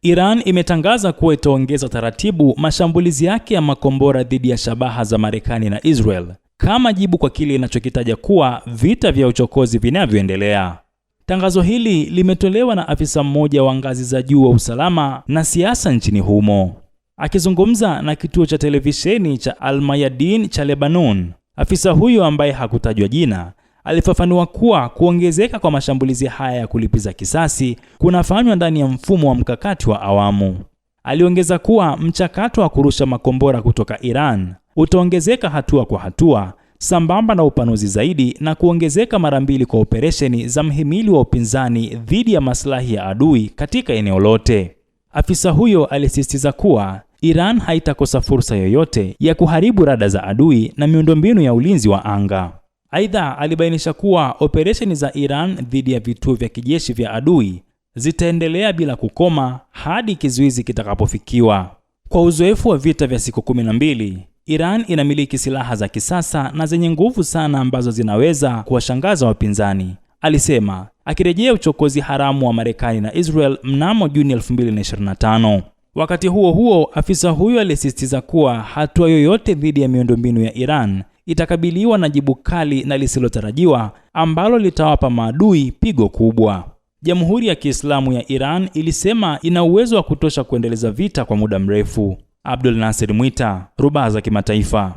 Iran imetangaza kuwa itaongeza taratibu mashambulizi yake ya makombora dhidi ya shabaha za Marekani na Israel kama jibu kwa kile inachokitaja kuwa vita vya uchokozi vinavyoendelea. Tangazo hili limetolewa na afisa mmoja wa ngazi za juu wa usalama na siasa nchini humo. Akizungumza na kituo cha televisheni cha Al-Mayadin cha Lebanon, afisa huyo ambaye hakutajwa jina alifafanua kuwa kuongezeka kwa mashambulizi haya ya kulipiza kisasi kunafanywa ndani ya mfumo wa mkakati wa awamu. Aliongeza kuwa mchakato wa kurusha makombora kutoka Iran utaongezeka hatua kwa hatua, sambamba na upanuzi zaidi na kuongezeka mara mbili kwa operesheni za mhimili wa upinzani dhidi ya maslahi ya adui katika eneo lote. Afisa huyo alisisitiza kuwa Iran haitakosa fursa yoyote ya kuharibu rada za adui na miundombinu ya ulinzi wa anga. Aidha, alibainisha kuwa operesheni za Iran dhidi ya vituo vya kijeshi vya adui zitaendelea bila kukoma hadi kizuizi kitakapofikiwa. Kwa uzoefu wa vita vya siku 12, Iran inamiliki silaha za kisasa na zenye nguvu sana ambazo zinaweza kuwashangaza wapinzani, alisema, akirejea uchokozi haramu wa Marekani na Israel mnamo Juni 2025. Wakati huo huo, afisa huyo alisisitiza kuwa hatua yoyote dhidi ya miundombinu ya Iran itakabiliwa na jibu kali na lisilotarajiwa ambalo litawapa maadui pigo kubwa. Jamhuri ya Kiislamu ya Iran ilisema ina uwezo wa kutosha kuendeleza vita kwa muda mrefu. Abdul Nasir Mwita, Rubaza Kimataifa.